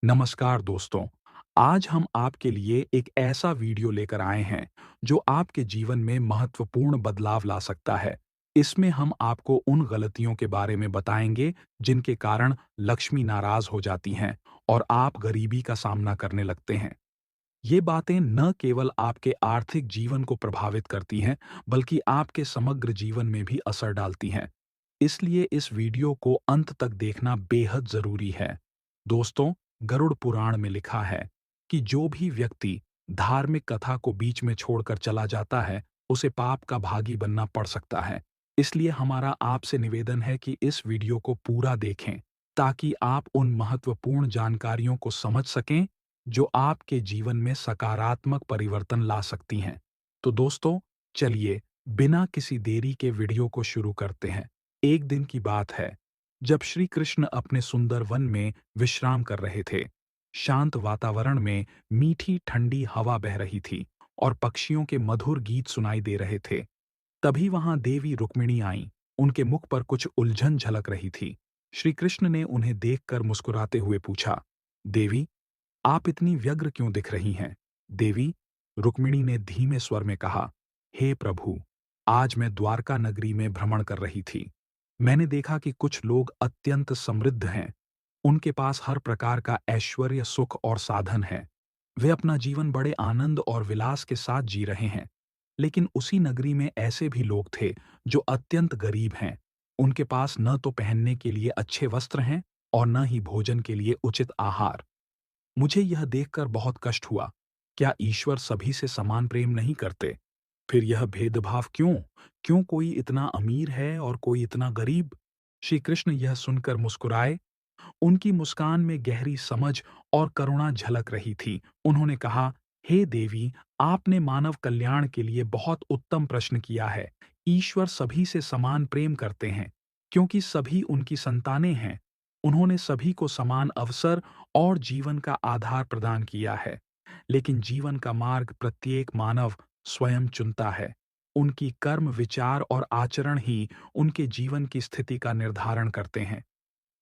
नमस्कार दोस्तों। आज हम आपके लिए एक ऐसा वीडियो लेकर आए हैं जो आपके जीवन में महत्वपूर्ण बदलाव ला सकता है। इसमें हम आपको उन गलतियों के बारे में बताएंगे जिनके कारण लक्ष्मी नाराज हो जाती हैं और आप गरीबी का सामना करने लगते हैं। ये बातें न केवल आपके आर्थिक जीवन को प्रभावित करती हैं, बल्कि आपके समग्र जीवन में भी असर डालती हैं। इसलिए इस वीडियो को अंत तक देखना बेहद जरूरी है। दोस्तों, गरुड़ पुराण में लिखा है कि जो भी व्यक्ति धार्मिक कथा को बीच में छोड़कर चला जाता है, उसे पाप का भागी बनना पड़ सकता है। इसलिए हमारा आपसे निवेदन है कि इस वीडियो को पूरा देखें, ताकि आप उन महत्वपूर्ण जानकारियों को समझ सकें जो आपके जीवन में सकारात्मक परिवर्तन ला सकती हैं। तो दोस्तों, चलिए बिना किसी देरी के वीडियो को शुरू करते हैं। एक दिन की बात है, जब श्री कृष्ण अपने सुंदर वन में विश्राम कर रहे थे। शांत वातावरण में मीठी ठंडी हवा बह रही थी और पक्षियों के मधुर गीत सुनाई दे रहे थे। तभी वहां देवी रुक्मिणी आईं। उनके मुख पर कुछ उलझन झलक रही थी। श्री कृष्ण ने उन्हें देखकर मुस्कुराते हुए पूछा, देवी, आप इतनी व्यग्र क्यों दिख रही हैं? देवी, रुक्मिणी ने धीमे स्वर में कहा, हे प्रभु, आज मैं द्वारका नगरी में भ्रमण कर रही थी। मैंने देखा कि कुछ लोग अत्यंत समृद्ध हैं। उनके पास हर प्रकार का ऐश्वर्य, सुख और साधन है। वे अपना जीवन बड़े आनंद और विलास के साथ जी रहे हैं। लेकिन उसी नगरी में ऐसे भी लोग थे जो अत्यंत गरीब हैं। उनके पास न तो पहनने के लिए अच्छे वस्त्र हैं और न ही भोजन के लिए उचित आहार। मुझे यह देखकर बहुत कष्ट हुआ। क्या ईश्वर सभी से समान प्रेम नहीं करते? फिर यह भेदभाव क्यों? क्यों कोई इतना अमीर है और कोई इतना गरीब? श्री कृष्ण यह सुनकर मुस्कुराए। उनकी मुस्कान में गहरी समझ और करुणा झलक रही थी। उन्होंने कहा, हे देवी, आपने मानव कल्याण के लिए बहुत उत्तम प्रश्न किया है। ईश्वर सभी से समान प्रेम करते हैं, क्योंकि सभी उनकी संतानें हैं। उन्होंने सभी को समान अवसर और जीवन का आधार प्रदान किया है। लेकिन जीवन का मार्ग प्रत्येक मानव स्वयं चुनता है। उनकी कर्म, विचार और आचरण ही उनके जीवन की स्थिति का निर्धारण करते हैं।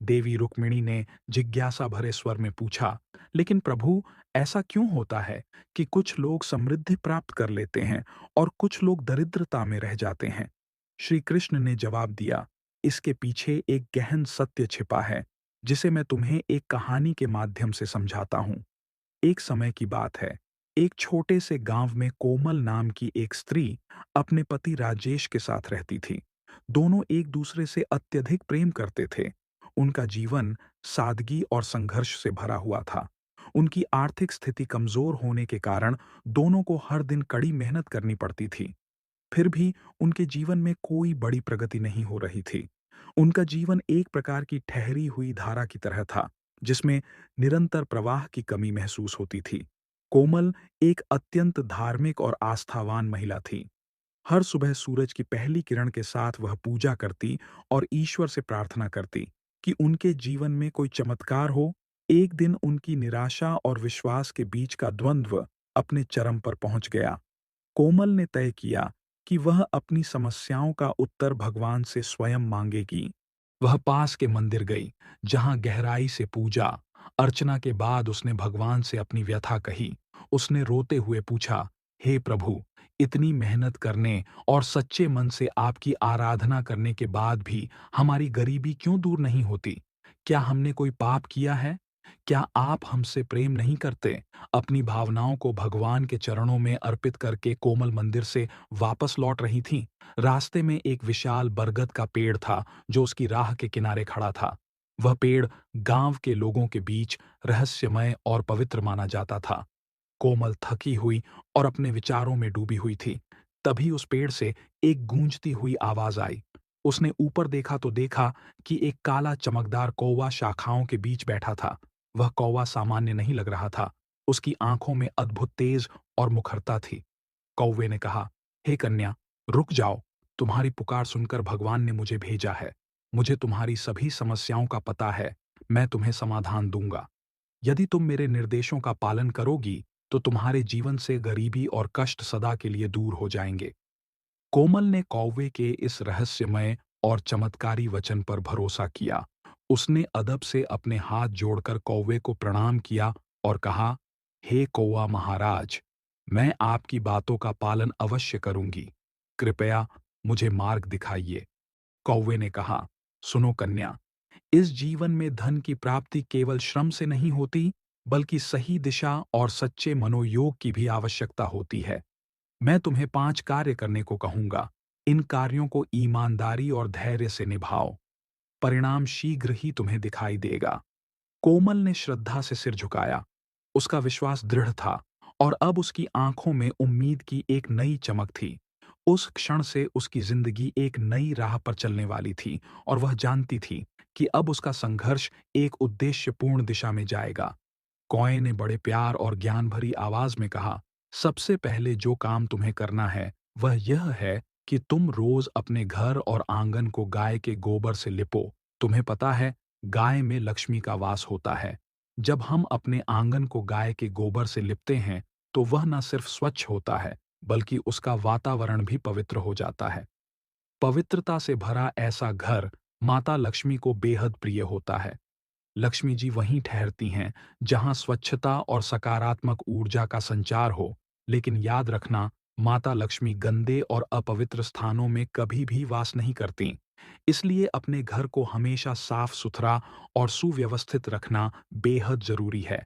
देवी रुक्मिणी ने जिज्ञासा भरे स्वर में पूछा, लेकिन प्रभु, ऐसा क्यों होता है कि कुछ लोग समृद्धि प्राप्त कर लेते हैं और कुछ लोग दरिद्रता में रह जाते हैं? श्री कृष्ण ने जवाब दिया, इसके पीछे एक गहन सत्य छिपा है, जिसे मैं तुम्हें एक कहानी के माध्यम से समझाता हूँ। एक समय की बात है। एक छोटे से गांव में कोमल नाम की एक स्त्री अपने पति राजेश के साथ रहती थी। दोनों एक दूसरे से अत्यधिक प्रेम करते थे। उनका जीवन सादगी और संघर्ष से भरा हुआ था। उनकी आर्थिक स्थिति कमजोर होने के कारण दोनों को हर दिन कड़ी मेहनत करनी पड़ती थी। फिर भी उनके जीवन में कोई बड़ी प्रगति नहीं हो रही थी। उनका जीवन एक प्रकार की ठहरी हुई धारा की तरह था, जिसमें निरंतर प्रवाह की कमी महसूस होती थी। कोमल एक अत्यंत धार्मिक और आस्थावान महिला थी। हर सुबह सूरज की पहली किरण के साथ वह पूजा करती और ईश्वर से प्रार्थना करती कि उनके जीवन में कोई चमत्कार हो। एक दिन उनकी निराशा और विश्वास के बीच का द्वंद्व अपने चरम पर पहुंच गया। कोमल ने तय किया कि वह अपनी समस्याओं का उत्तर भगवान से स्वयं मांगेगी। वह पास के मंदिर गई, जहां गहराई से पूजा अर्चना के बाद उसने भगवान से अपनी व्यथा कही। उसने रोते हुए पूछा, हे प्रभु, इतनी मेहनत करने और सच्चे मन से आपकी आराधना करने के बाद भी हमारी गरीबी क्यों दूर नहीं होती? क्या हमने कोई पाप किया है? क्या आप हमसे प्रेम नहीं करते? अपनी भावनाओं को भगवान के चरणों में अर्पित करके कोमल मंदिर से वापस लौट रही थीं। रास्ते में एक विशाल बरगद का पेड़ था, जो उसकी राह के किनारे खड़ा था। वह पेड़ गांव के लोगों के बीच रहस्यमय और पवित्र माना जाता था। कोमल थकी हुई और अपने विचारों में डूबी हुई थी। तभी उस पेड़ से एक गूंजती हुई आवाज आई। उसने ऊपर देखा तो देखा कि एक काला चमकदार कौवा शाखाओं के बीच बैठा था। वह कौवा सामान्य नहीं लग रहा था। उसकी आंखों में अद्भुत तेज और मुखरता थी। कौवे ने कहा, हे कन्या, रुक जाओ। तुम्हारी पुकार सुनकर भगवान ने मुझे भेजा है। मुझे तुम्हारी सभी समस्याओं का पता है। मैं तुम्हें समाधान दूंगा। यदि तुम मेरे निर्देशों का पालन करोगी, तो तुम्हारे जीवन से गरीबी और कष्ट सदा के लिए दूर हो जाएंगे। कोमल ने कौवे के इस रहस्यमय और चमत्कारी वचन पर भरोसा किया। उसने अदब से अपने हाथ जोड़कर कौवे को प्रणाम किया और कहा, हे कौवा महाराज, मैं आपकी बातों का पालन अवश्य करूंगी। कृपया मुझे मार्ग दिखाइए। कौवे ने कहा, सुनो कन्या, इस जीवन में धन की प्राप्ति केवल श्रम से नहीं होती, बल्कि सही दिशा और सच्चे मनोयोग की भी आवश्यकता होती है। मैं तुम्हें 5 कार्य करने को कहूंगा। इन कार्यों को ईमानदारी और धैर्य से निभाओ। परिणाम शीघ्र ही तुम्हें दिखाई देगा। कोमल ने श्रद्धा से सिर झुकाया। उसका विश्वास दृढ़ था और अब उसकी आंखों में उम्मीद की एक नई चमक थी। उस क्षण से उसकी जिंदगी एक नई राह पर चलने वाली थी और वह जानती थी कि अब उसका संघर्ष एक उद्देश्यपूर्ण दिशा में जाएगा। कौए ने बड़े प्यार और ज्ञान भरी आवाज में कहा, सबसे पहले जो काम तुम्हें करना है वह यह है कि तुम रोज अपने घर और आंगन को गाय के गोबर से लिपो। तुम्हें पता है, गाय में लक्ष्मी का वास होता है। जब हम अपने आंगन को गाय के गोबर से लिपते हैं तो वह न सिर्फ स्वच्छ होता है, बल्कि उसका वातावरण भी पवित्र हो जाता है। पवित्रता से भरा ऐसा घर माता लक्ष्मी को बेहद प्रिय होता है। लक्ष्मी जी वहीं ठहरती हैं जहां स्वच्छता और सकारात्मक ऊर्जा का संचार हो। लेकिन याद रखना, माता लक्ष्मी गंदे और अपवित्र स्थानों में कभी भी वास नहीं करती। इसलिए अपने घर को हमेशा साफ सुथरा और सुव्यवस्थित रखना बेहद जरूरी है।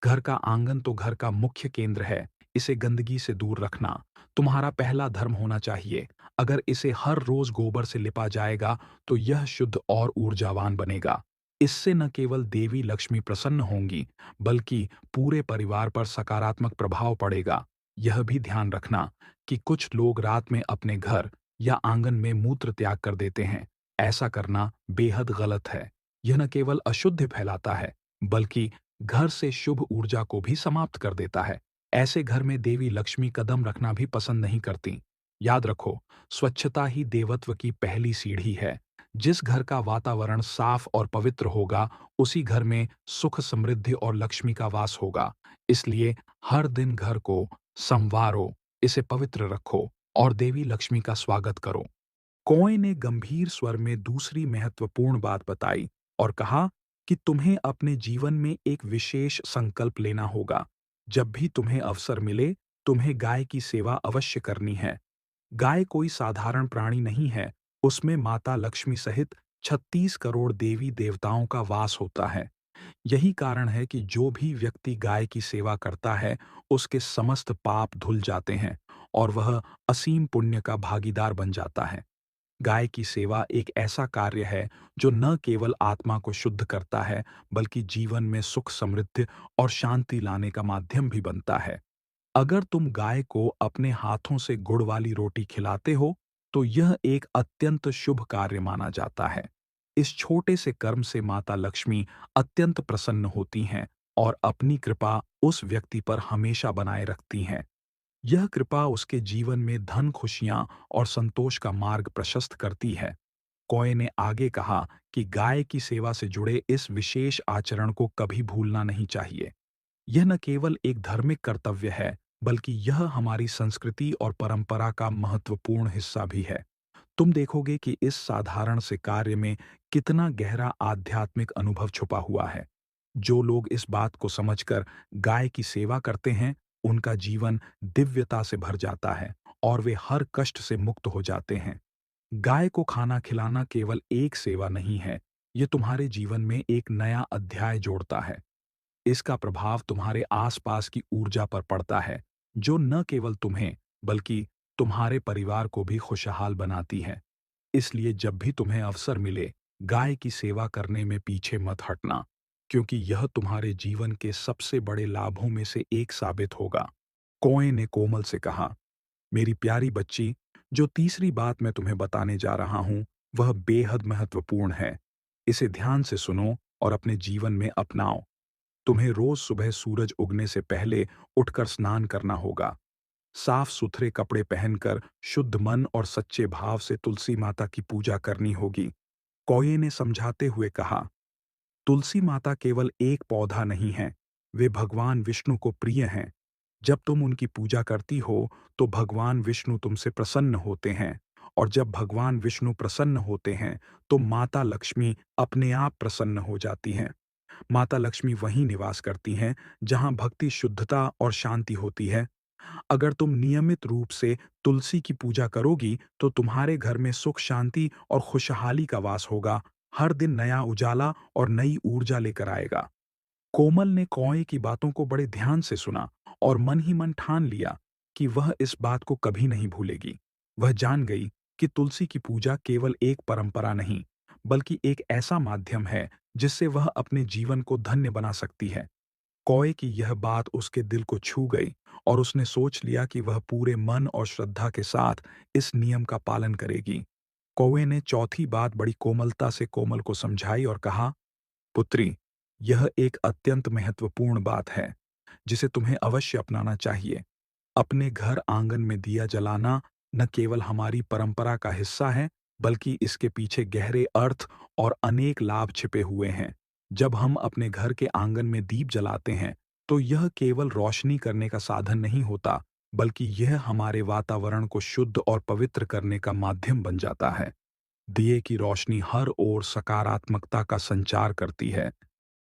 घर का आंगन तो घर का मुख्य केंद्र है। इसे गंदगी से दूर रखना तुम्हारा पहला धर्म होना चाहिए। अगर इसे हर रोज गोबर से लिपा जाएगा तो यह शुद्ध और ऊर्जावान बनेगा। इससे न केवल देवी लक्ष्मी प्रसन्न होंगी, बल्कि पूरे परिवार पर सकारात्मक प्रभाव पड़ेगा। यह भी ध्यान रखना कि कुछ लोग रात में अपने घर या आंगन में मूत्र त्याग कर देते हैं। ऐसा करना बेहद गलत है। यह न केवल अशुद्ध फैलाता है, बल्कि घर से शुभ ऊर्जा को भी समाप्त कर देता है। ऐसे घर में देवी लक्ष्मी कदम रखना भी पसंद नहीं करती। याद रखो, स्वच्छता ही देवत्व की पहली सीढ़ी है। जिस घर का वातावरण साफ और पवित्र होगा, उसी घर में सुख, समृद्धि और लक्ष्मी का वास होगा। इसलिए हर दिन घर को संवारो, इसे पवित्र रखो और देवी लक्ष्मी का स्वागत करो। कौए ने गंभीर स्वर में दूसरी महत्वपूर्ण बात बताई और कहा कि तुम्हें अपने जीवन में एक विशेष संकल्प लेना होगा। जब भी तुम्हें अवसर मिले, तुम्हें गाय की सेवा अवश्य करनी है। गाय कोई साधारण प्राणी नहीं है। उसमें माता लक्ष्मी सहित 36 करोड़ देवी देवताओं का वास होता है। यही कारण है कि जो भी व्यक्ति गाय की सेवा करता है, उसके समस्त पाप धुल जाते हैं और वह असीम पुण्य का भागीदार बन जाता है। गाय की सेवा एक ऐसा कार्य है जो न केवल आत्मा को शुद्ध करता है, बल्कि जीवन में सुख, समृद्धि और शांति लाने का माध्यम भी बनता है। अगर तुम गाय को अपने हाथों से गुड़ वाली रोटी खिलाते हो, तो यह एक अत्यंत शुभ कार्य माना जाता है। इस छोटे से कर्म से माता लक्ष्मी अत्यंत प्रसन्न होती हैं और अपनी कृपा उस व्यक्ति पर हमेशा बनाए रखती हैं। यह कृपा उसके जीवन में धन, खुशियां और संतोष का मार्ग प्रशस्त करती है। कौए ने आगे कहा कि गाय की सेवा से जुड़े इस विशेष आचरण को कभी भूलना नहीं चाहिए। यह न केवल एक धार्मिक कर्तव्य है, बल्कि यह हमारी संस्कृति और परंपरा का महत्वपूर्ण हिस्सा भी है। तुम देखोगे कि इस साधारण से कार्य में कितना गहरा आध्यात्मिक अनुभव छुपा हुआ है। जो लोग इस बात को समझकर गाय की सेवा करते हैं, उनका जीवन दिव्यता से भर जाता है और वे हर कष्ट से मुक्त हो जाते हैं। गाय को खाना खिलाना केवल एक सेवा नहीं है, ये तुम्हारे जीवन में एक नया अध्याय जोड़ता है। इसका प्रभाव तुम्हारे आसपास की ऊर्जा पर पड़ता है, जो न केवल तुम्हें, बल्कि तुम्हारे परिवार को भी खुशहाल बनाती है। इसलिए जब भी तुम्हें अवसर मिले, गाय की सेवा करने में पीछे मत हटना, क्योंकि यह तुम्हारे जीवन के सबसे बड़े लाभों में से एक साबित होगा। कौए ने कोमल से कहा, मेरी प्यारी बच्ची, जो तीसरी बात मैं तुम्हें बताने जा रहा हूं, वह बेहद महत्वपूर्ण है। इसे ध्यान से सुनो और अपने जीवन में अपनाओ। तुम्हें रोज सुबह सूरज उगने से पहले उठकर स्नान करना होगा। साफ सुथरे कपड़े पहनकर शुद्ध मन और सच्चे भाव से तुलसी माता की पूजा करनी होगी। कौए ने समझाते हुए कहा, तुलसी माता केवल एक पौधा नहीं है, वे भगवान विष्णु को प्रिय हैं। जब तुम उनकी पूजा करती हो, तो भगवान विष्णु तुमसे प्रसन्न होते हैं और जब भगवान विष्णु प्रसन्न होते हैं, तो माता लक्ष्मी अपने आप प्रसन्न हो जाती हैं। माता लक्ष्मी वहीं निवास करती हैं, जहाँ भक्ति, शुद्धता और शांति होती है। अगर तुम नियमित रूप से तुलसी की पूजा करोगी, तो तुम्हारे घर में सुख, शांति और खुशहाली का वास होगा। हर दिन नया उजाला और नई ऊर्जा लेकर आएगा। कोमल ने कौए की बातों को बड़े ध्यान से सुना और मन ही मन ठान लिया कि वह इस बात को कभी नहीं भूलेगी। वह जान गई कि तुलसी की पूजा केवल एक परंपरा नहीं, बल्कि एक ऐसा माध्यम है जिससे वह अपने जीवन को धन्य बना सकती है। कौए की यह बात उसके दिल को छू गई और उसने सोच लिया कि वह पूरे मन और श्रद्धा के साथ इस नियम का पालन करेगी। कौए ने चौथी बात बड़ी कोमलता से कोमल को समझाई और कहा, पुत्री, यह एक अत्यंत महत्वपूर्ण बात है, जिसे तुम्हें अवश्य अपनाना चाहिए। अपने घर आंगन में दिया जलाना न केवल हमारी परंपरा का हिस्सा है, बल्कि इसके पीछे गहरे अर्थ और अनेक लाभ छिपे हुए हैं। जब हम अपने घर के आंगन में दीप जलाते हैं, तो यह केवल रोशनी करने का साधन नहीं होता, बल्कि यह हमारे वातावरण को शुद्ध और पवित्र करने का माध्यम बन जाता है। दिए की रोशनी हर ओर सकारात्मकता का संचार करती है।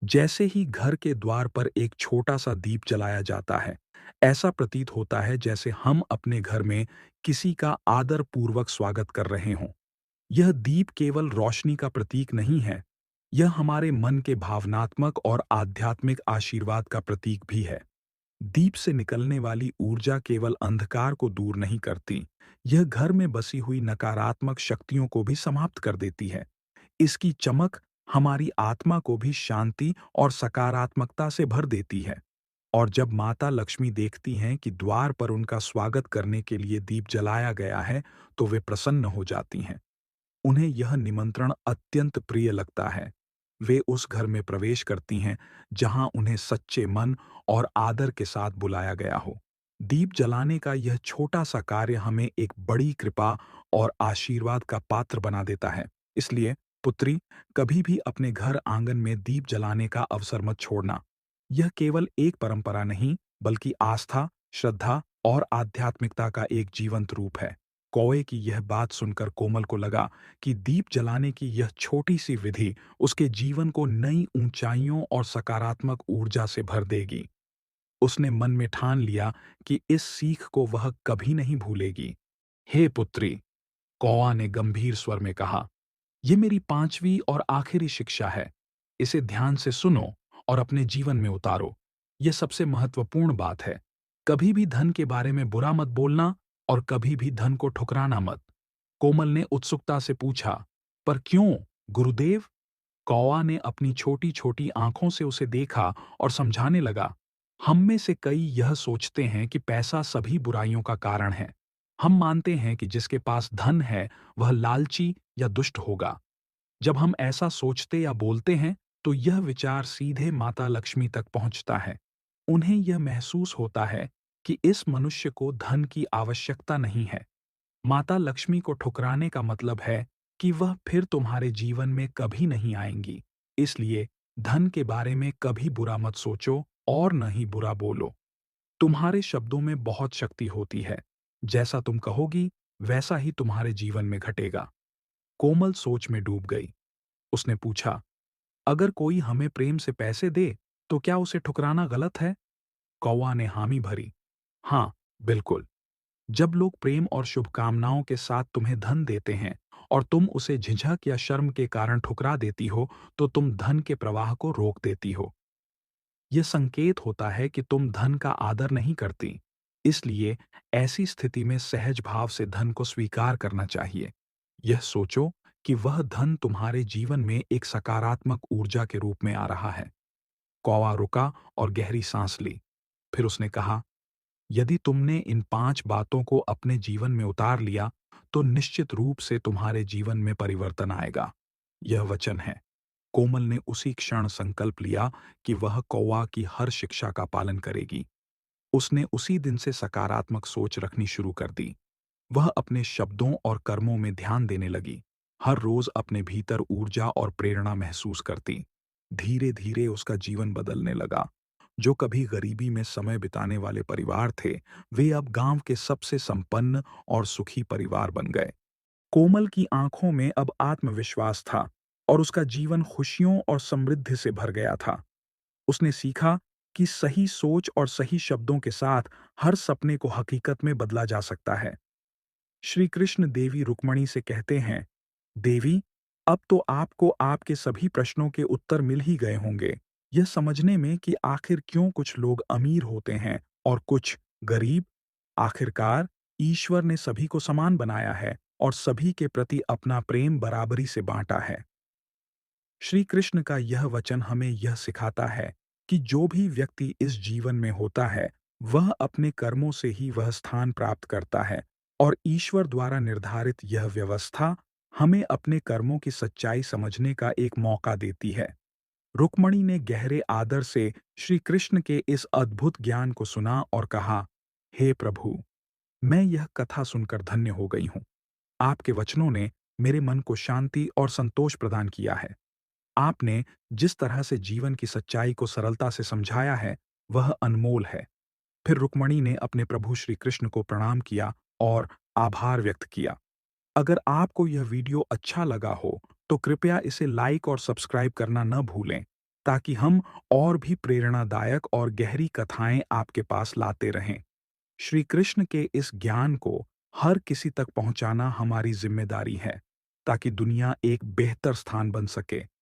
जैसे ही घर के द्वार पर एक छोटा सा दीप जलाया जाता है, ऐसा प्रतीत होता है जैसे हम अपने घर में किसी का आदर पूर्वक स्वागत कर रहे हों। यह दीप केवल रोशनी का प्रतीक नहीं है, यह हमारे मन के भावनात्मक और आध्यात्मिक आशीर्वाद का प्रतीक भी है। दीप से निकलने वाली ऊर्जा केवल अंधकार को दूर नहीं करती, यह घर में बसी हुई नकारात्मक शक्तियों को भी समाप्त कर देती है। इसकी चमक हमारी आत्मा को भी शांति और सकारात्मकता से भर देती है। और जब माता लक्ष्मी देखती हैं कि द्वार पर उनका स्वागत करने के लिए दीप जलाया गया है, तो वे प्रसन्न हो जाती हैं। उन्हें यह निमंत्रण अत्यंत प्रिय लगता है। वे उस घर में प्रवेश करती हैं जहां उन्हें सच्चे मन और आदर के साथ बुलाया गया हो। दीप जलाने का यह छोटा सा कार्य हमें एक बड़ी कृपा और आशीर्वाद का पात्र बना देता है। इसलिए पुत्री, कभी भी अपने घर आंगन में दीप जलाने का अवसर मत छोड़ना। यह केवल एक परंपरा नहीं, बल्कि आस्था, श्रद्धा और आध्यात्मिकता का एक जीवंत रूप है। कौए की यह बात सुनकर कोमल को लगा कि दीप जलाने की यह छोटी सी विधि उसके जीवन को नई ऊंचाइयों और सकारात्मक ऊर्जा से भर देगी। उसने मन में ठान लिया कि इस सीख को वह कभी नहीं भूलेगी। हे पुत्री, कौआ ने गंभीर स्वर में कहा, यह मेरी पांचवी और आखिरी शिक्षा है। इसे ध्यान से सुनो और अपने जीवन में उतारो। यह सबसे महत्वपूर्ण बात है। कभी भी धन के बारे में बुरा मत बोलना और कभी भी धन को ठुकराना मत। कोमल ने उत्सुकता से पूछा, पर क्यों, गुरुदेव? कौआ ने अपनी छोटी-छोटी आंखों से उसे देखा और समझाने लगा, हम में से कई यह सोचते हैं कि पैसा सभी बुराइयों का कारण है। हम मानते हैं कि जिसके पास धन है, वह लालची या दुष्ट होगा। जब हम ऐसा सोचते या बोलते हैं, तो यह विचार सीधे माता लक्ष्मी तक पहुंचता है। उन्हें यह महसूस होता है कि इस मनुष्य को धन की आवश्यकता नहीं है। माता लक्ष्मी को ठुकराने का मतलब है कि वह फिर तुम्हारे जीवन में कभी नहीं आएंगी। इसलिए धन के बारे में कभी बुरा मत सोचो और न ही बुरा बोलो। तुम्हारे शब्दों में बहुत शक्ति होती है। जैसा तुम कहोगी, वैसा ही तुम्हारे जीवन में घटेगा। कोमल सोच में डूब गई। उसने पूछा, अगर कोई हमें प्रेम से पैसे दे, तो क्या उसे ठुकराना गलत है? कौवा ने हामी भरी। हाँ, बिल्कुल। जब लोग प्रेम और शुभकामनाओं के साथ तुम्हें धन देते हैं और तुम उसे झिझक या शर्म के कारण ठुकरा देती हो, तो तुम धन के प्रवाह को रोक देती हो। यह संकेत होता है कि तुम धन का आदर नहीं करती। इसलिए ऐसी स्थिति में सहज भाव से धन को स्वीकार करना चाहिए। यह सोचो कि वह धन तुम्हारे जीवन में एक सकारात्मक ऊर्जा के रूप में आ रहा है। कौवा रुका और गहरी सांस ली। फिर उसने कहा, यदि तुमने इन 5 बातों को अपने जीवन में उतार लिया, तो निश्चित रूप से तुम्हारे जीवन में परिवर्तन आएगा। यह वचन है। कोमल ने उसी क्षण संकल्प लिया कि वह कौवा की हर शिक्षा का पालन करेगी। उसने उसी दिन से सकारात्मक सोच रखनी शुरू कर दी। वह अपने शब्दों और कर्मों में ध्यान देने लगी। हर रोज अपने भीतर ऊर्जा और प्रेरणा महसूस करती। धीरे-धीरे उसका जीवन बदलने लगा। जो कभी गरीबी में समय बिताने वाले परिवार थे, वे अब गांव के सबसे संपन्न और सुखी परिवार बन गए। कोमल की आंखों में अब आत्मविश्वास था और उसका जीवन खुशियों और समृद्धि से भर गया था। उसने सीखा कि सही सोच और सही शब्दों के साथ हर सपने को हकीकत में बदला जा सकता है। श्री कृष्ण देवी रुक्मणी से कहते हैं, देवी, अब तो आपको आपके सभी प्रश्नों के उत्तर मिल ही गए होंगे। यह समझने में कि आखिर क्यों कुछ लोग अमीर होते हैं और कुछ गरीब। आखिरकार ईश्वर ने सभी को समान बनाया है और सभी के प्रति अपना प्रेम बराबरी से बांटा है। श्री कृष्ण का यह वचन हमें यह सिखाता है कि जो भी व्यक्ति इस जीवन में होता है, वह अपने कर्मों से ही वह स्थान प्राप्त करता है और ईश्वर द्वारा निर्धारित यह व्यवस्था हमें अपने कर्मों की सच्चाई समझने का एक मौका देती है। रुक्मणी ने गहरे आदर से श्री कृष्ण के इस अद्भुत ज्ञान को सुना और कहा, हे प्रभु, मैं यह कथा सुनकर धन्य हो गई हूँ। आपके वचनों ने मेरे मन को शांति और संतोष प्रदान किया है। आपने जिस तरह से जीवन की सच्चाई को सरलता से समझाया है, वह अनमोल है। फिर रुक्मणी ने अपने प्रभु श्री कृष्ण को प्रणाम किया और आभार व्यक्त किया। अगर आपको यह वीडियो अच्छा लगा हो, तो कृपया इसे लाइक और सब्सक्राइब करना न भूलें, ताकि हम और भी प्रेरणादायक और गहरी कथाएं आपके पास लाते रहें। श्री कृष्ण के इस ज्ञान को हर किसी तक पहुंचाना हमारी जिम्मेदारी है, ताकि दुनिया एक बेहतर स्थान बन सके।